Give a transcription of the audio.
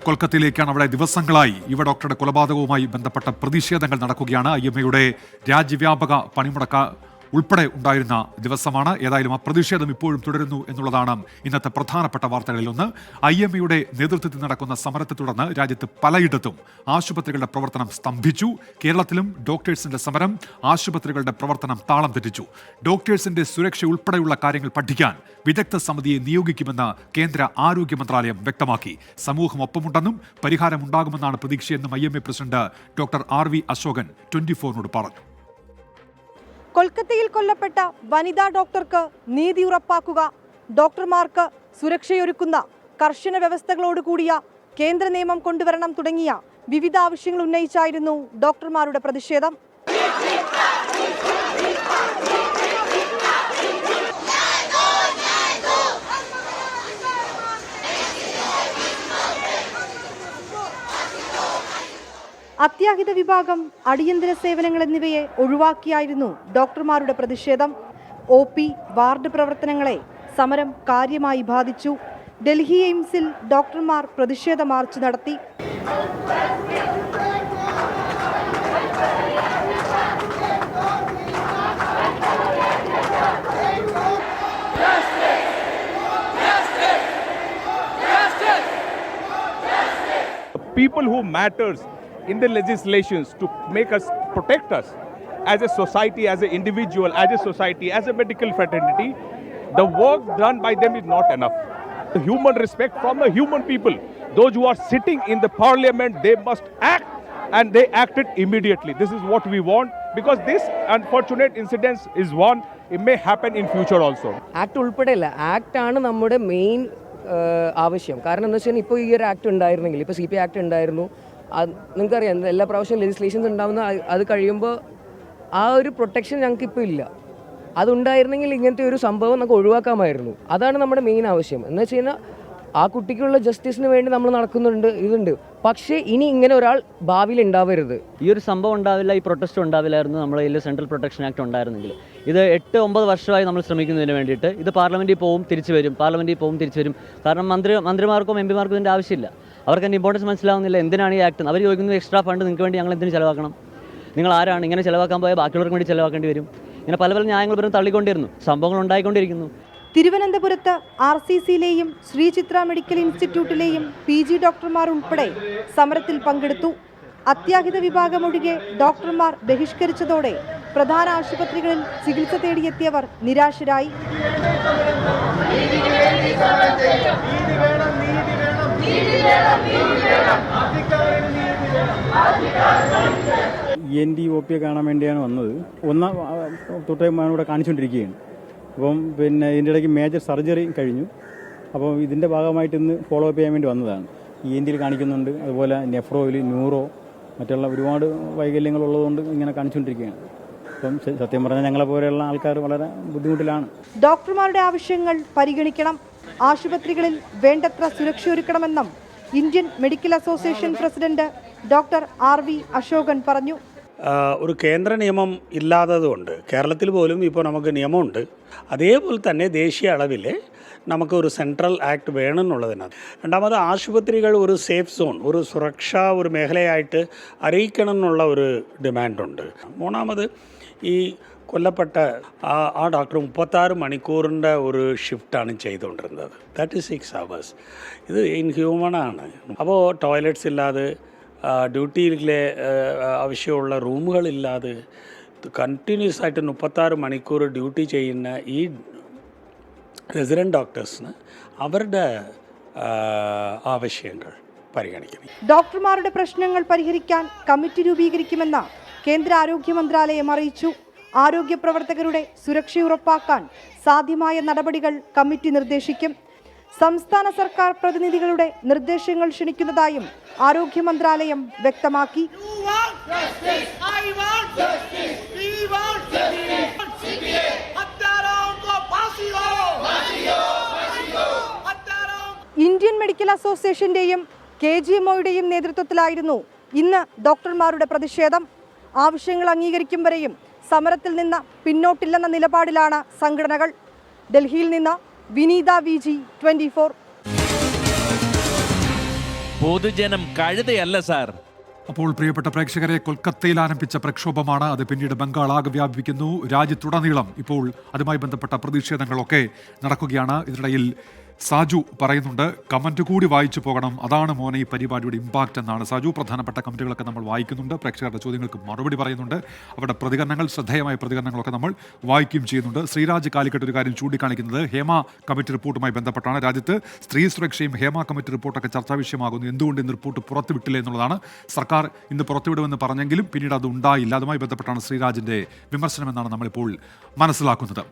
കൊൽക്കത്തയിലേക്കാണ്. അവിടെ ദിവസങ്ങളായി യുവ ഡോക്ടറുടെ കൊലപാതകവുമായി ബന്ധപ്പെട്ട പ്രതിഷേധങ്ങൾ നടക്കുകയാണ്. IMAയുടെ രാജ്യവ്യാപക പണിമുടക്ക് ഉൾപ്പെടെ ഉണ്ടായിരുന്ന ദിവസമാണ്. ഏതായാലും ആ പ്രതിഷേധം ഇപ്പോഴും തുടരുന്നു എന്നുള്ളതാണ് ഇന്നത്തെ പ്രധാനപ്പെട്ട വാർത്തകളിലൊന്ന്. IMAയുടെ നേതൃത്വത്തിൽ നടക്കുന്ന സമരത്തെ തുടർന്ന് രാജ്യത്ത് പലയിടത്തും ആശുപത്രികളുടെ പ്രവർത്തനം സ്തംഭിച്ചു. കേരളത്തിലും ഡോക്ടേഴ്സിന്റെ സമരം ആശുപത്രികളുടെ പ്രവർത്തനം താളം തെറ്റിച്ചു. ഡോക്ടേഴ്സിന്റെ സുരക്ഷ ഉൾപ്പെടെയുള്ള കാര്യങ്ങൾ പഠിക്കാൻ വിദഗ്ധ സമിതിയെ നിയോഗിക്കുമെന്ന് കേന്ദ്ര ആരോഗ്യ മന്ത്രാലയം വ്യക്തമാക്കി. സമൂഹം ഒപ്പമുണ്ടെന്നും പരിഹാരമുണ്ടാകുമെന്നാണ് പ്രതീക്ഷയെന്നും IMA president doctor RV Ashokan 24നോട് പറഞ്ഞു. കൊൽക്കത്തയിൽ കൊല്ലപ്പെട്ട വനിതാ ഡോക്ടർക്ക് നീതി ഉറപ്പാക്കുക, ഡോക്ടർമാർക്ക് സുരക്ഷയൊരുക്കുന്ന കർശന വ്യവസ്ഥകളോടുകൂടിയ കേന്ദ്ര നിയമം കൊണ്ടുവരണം തുടങ്ങിയ വിവിധ ആവശ്യങ്ങൾ ഉന്നയിച്ചായിരുന്നു ഡോക്ടർമാരുടെ പ്രതിഷേധം. അത്യാഹിത വിഭാഗം, അടിയന്തര സേവനങ്ങൾ എന്നിവയെ ഒഴിവാക്കിയായിരുന്നു ഡോക്ടർമാരുടെ പ്രതിഷേധം. OP, വാർഡ് പ്രവർത്തനങ്ങളെ സമരം കാര്യമായി ബാധിച്ചു. ഡൽഹി എയിംസിൽ ഡോക്ടർമാർ പ്രതിഷേധ മാർച്ച് നടത്തി. People who matters in the legislations to make us, protect us as a society, as an individual, as a society, as a medical fraternity, the work done by them is not enough. The human respect from the human people, those who are sitting in the parliament, they must act, and they acted immediately. This is what we want, because this unfortunate incident is one, it may happen in future also. Act ഉൾപ്പെടെയല്ല, act ആണ് നമ്മുടെ main ആവശ്യം. കാരണം എന്താ വെച്ചാൽ ഇപ്പോൾ ഈ ഒരു ആക്ട് ഉണ്ടായിരുന്നെങ്കിൽ, ഇപ്പോൾ CP ആക്ട് ഉണ്ടായിരുന്നു, നിങ്ങൾക്കറിയാം എല്ലാ പ്രാവശ്യം ലെജിസ്ലേഷൻസ് ഉണ്ടാകുന്ന അത് കഴിയുമ്പോൾ ആ ഒരു പ്രൊട്ടക്ഷൻ ഞങ്ങൾക്ക് ഇപ്പോൾ ഇല്ല. അതുണ്ടായിരുന്നെങ്കിൽ ഇങ്ങനത്തെ ഒരു സംഭവം നമുക്ക് ഒഴിവാക്കാമായിരുന്നു. അതാണ് നമ്മുടെ മെയിൻ ആവശ്യം. എന്ന് വെച്ച് കഴിഞ്ഞാൽ ആ കുട്ടിക്കുള്ള ജസ്റ്റിസിന് വേണ്ടി നമ്മൾ നടക്കുന്നുണ്ട്, ഇതുണ്ട്. പക്ഷേ ഇനി ഇങ്ങനെ ഒരാൾ ഭാവിയിൽ ഉണ്ടാവരുത്. ഈ ഒരു സംഭവം ഉണ്ടാവില്ല, ഈ പ്രൊട്ടസ്റ്റ് ഉണ്ടാവില്ലായിരുന്നു നമ്മുടെ കയ്യിൽ സെൻട്രൽ പ്രൊട്ടക്ഷൻ ആക്ട് ഉണ്ടായിരുന്നെങ്കിൽ. ഇത് 8-9 വർഷമായി നമ്മൾ ശ്രമിക്കുന്നതിന് വേണ്ടിയിട്ട്. ഇത് പാർലമെൻറ്റിൽ പോവും തിരിച്ചു വരും, പാർലമെൻറ്റിൽ പോവും തിരിച്ചു വരും. കാരണം മന്ത്രിമാർക്കും MP മാർക്കും ഇതിൻ്റെ ആവശ്യമില്ല. അവർക്ക് അതിൻ്റെ ഇമ്പോർട്ടൻസ് മനസ്സിലാവുന്നില്ല. എന്തിനാണ് ഈ ആക്ട്? അവർ ചോദിക്കുന്നത് എക്സ്ട്രാ ഫണ്ട് നിങ്ങൾക്ക് വേണ്ടി ഞങ്ങൾ എന്തിനു ചിലവാക്കണം? നിങ്ങൾ ആരാണ്? ഇങ്ങനെ ചിലവാക്കാൻ പോയാൽ ബാക്കിയുള്ളവർക്ക് വേണ്ടി ചിലവാക്കേണ്ടി വരും. ഇങ്ങനെ പല പല ന്യായങ്ങൾ വരും തള്ളിക്കൊണ്ടിരുന്നു. സംഭവങ്ങൾ ഉണ്ടായിക്കൊണ്ടിരിക്കുന്നു. തിരുവനന്തപുരത്ത് RCCയിലെയും ശ്രീ ചിത്ര മെഡിക്കൽ ഇൻസ്റ്റിറ്റ്യൂട്ടിലെയും PG ഡോക്ടർമാർ ഉൾപ്പെടെ സമരത്തിൽ പങ്കെടുത്തു. അത്യാഹിത വിഭാഗം ഒഴികെ ഡോക്ടർമാർ ബഹിഷ്കരിച്ചതോടെ പ്രധാന ആശുപത്രികളിൽ ചികിത്സ തേടിയെത്തിയവർ നിരാശരായി. ENT OP കാണാൻ വേണ്ടിയാണ് വന്നത്. ഒന്നാം തൊട്ടേ കാണിച്ചുകൊണ്ടിരിക്കുകയാണ്. അപ്പം പിന്നെ ഇതിൻ്റെ ഇടയ്ക്ക് മേജർ സർജറി കഴിഞ്ഞു. അപ്പോൾ ഇതിൻ്റെ ഭാഗമായിട്ട് ഇന്ന് ഫോളോ അപ്പ് ചെയ്യാൻ വേണ്ടി വന്നതാണ്. ENTയിൽ കാണിക്കുന്നുണ്ട്, അതുപോലെ നെഫ്രോയിൽ, ന്യൂറോ, മറ്റുള്ള ഒരുപാട് വൈകല്യങ്ങളുള്ളതുകൊണ്ട് ഇങ്ങനെ കാണിച്ചുകൊണ്ടിരിക്കുകയാണ്. അപ്പം സത്യം പറഞ്ഞാൽ ഞങ്ങളെ പോലെയുള്ള ആൾക്കാർ വളരെ ബുദ്ധിമുട്ടിലാണ്. ഡോക്ടർമാരുടെ ആവശ്യങ്ങൾ പരിഗണിക്കണം, ആശുപത്രികളിൽ വേണ്ടത്ര സുരക്ഷയൊരുക്കണമെന്നും Indian medical association president doctor RV Ashokan പറഞ്ഞു. ഒരു കേന്ദ്ര നിയമം ഇല്ലാത്തതുകൊണ്ട് കേരളത്തിൽ പോലും ഇപ്പോൾ നമുക്ക് നിയമമുണ്ട്. അതേപോലെ തന്നെ ദേശീയ അളവിൽ നമുക്കൊരു സെൻട്രൽ ആക്ട് വേണമെന്നുള്ളതിനാണ്. രണ്ടാമത് ആശുപത്രികൾ ഒരു സേഫ് സോൺ, ഒരു സുരക്ഷാ ഒരു മേഖലയായിട്ട് അറിയിക്കണം എന്നുള്ള ഒരു ഡിമാൻഡുണ്ട്. മൂന്നാമത് ഈ കൊല്ലപ്പെട്ട ആ ഡോക്ടർ 36 മണിക്കൂറിൻ്റെ ഒരു ഷിഫ്റ്റാണ് ചെയ്തുകൊണ്ടിരുന്നത്. 36 hours. ഇത് ഇൻഹ്യൂമനാണ്. അപ്പോൾ ടോയ്ലറ്റ്സ് ഇല്ലാതെ, ഡ്യൂട്ടിയിലെ ആവശ്യമുള്ള റൂമുകളില്ലാതെ കണ്ടിന്യൂസ് ആയിട്ട് 36 മണിക്കൂർ ഡ്യൂട്ടി ചെയ്യുന്ന ഈ റെസിഡൻറ്റ് ഡോക്ടേഴ്സിന് അവരുടെ ആവശ്യങ്ങൾ പരിഗണിക്കണം. ഡോക്ടർമാരുടെ പ്രശ്നങ്ങൾ പരിഹരിക്കാൻ കമ്മിറ്റി രൂപീകരിക്കുമെന്ന് കേന്ദ്ര ആരോഗ്യ മന്ത്രാലയം അറിയിച്ചു. ആരോഗ്യ പ്രവർത്തകരുടെ സുരക്ഷ ഉറപ്പാക്കാൻ സാധ്യമായ നടപടികൾ കമ്മിറ്റി നിർദ്ദേശിക്കും. സംസ്ഥാന സർക്കാർ പ്രതിനിധികളുടെ നിർദ്ദേശങ്ങൾ ക്ഷണിക്കുന്നതായും ആരോഗ്യ മന്ത്രാലയം വ്യക്തമാക്കി. ഇന്ത്യൻ മെഡിക്കൽ അസോസിയേഷന്റെയും KGMOയുടെയും നേതൃത്വത്തിലായിരുന്നു ഇന്ന് ഡോക്ടർമാരുടെ പ്രതിഷേധം. ആവശ്യങ്ങൾ അംഗീകരിക്കും വരെയും സമരത്തിൽ നിന്ന് പിന്നോട്ടില്ലെന്ന നിലപാടിലാണ് സംഘടനകൾ. ഡൽഹിയിൽ നിന്ന് വിനീത VG 24. പൊതുജനം കഴുതയല്ല സാർ. അപ്പോൾ പ്രിയപ്പെട്ട പ്രേക്ഷകരെ, കൊൽക്കത്തയിൽ ആരംഭിച്ച പ്രക്ഷോഭമാണ് അത് പിന്നീട് ബംഗാൾ ആകെ വ്യാപിക്കുന്നു. രാജ്യത്തുടനീളം ഇപ്പോൾ അതുമായി ബന്ധപ്പെട്ട പ്രതിഷേധങ്ങളൊക്കെ നടക്കുകയാണ്. ഇതിനിടയിൽ സാജു പറയുന്നുണ്ട്, കമന്റ് കൂടി വായിച്ചു പോകണം, അതാണ് മോനെ ഈ പരിപാടിയുടെ ഇമ്പാക്റ്റ് എന്നാണ്. സാജു, പ്രധാനപ്പെട്ട കമന്റുകളൊക്കെ നമ്മൾ വായിക്കുന്നുണ്ട്, പ്രേക്ഷകരുടെ ചോദ്യങ്ങൾക്ക് മറുപടി പറയുന്നുണ്ട്, അവരുടെ പ്രതികരണങ്ങൾ, ശ്രദ്ധേയമായ പ്രതികരണങ്ങളൊക്കെ നമ്മൾ വായിക്കുകയും ചെയ്യുന്നുണ്ട്. ശ്രീരാജ് കാലിക്കട്ട് ഒരു കാര്യം ചൂണ്ടിക്കാണിക്കുന്നത് ഹേമ കമ്മിറ്റി റിപ്പോർട്ടുമായി ബന്ധപ്പെട്ടാണ്. രാജ്യത്ത് സ്ത്രീ സുരക്ഷയും ഹേമ കമ്മിറ്റി റിപ്പോർട്ടൊക്കെ ചർച്ചാ വിഷയമാകുന്നു. എന്തുകൊണ്ട് ഇന്ന് റിപ്പോർട്ട് പുറത്തുവിട്ടില്ല എന്നുള്ളതാണ്. സർക്കാർ ഇന്ന് പുറത്തുവിടുമെന്ന് പറഞ്ഞെങ്കിലും പിന്നീട് അത് ഉണ്ടായില്ല. അതുമായി ബന്ധപ്പെട്ടാണ് ശ്രീരാജിന്റെ വിമർശനമെന്നാണ് നമ്മളിപ്പോൾ മനസ്സിലാക്കുന്നത്.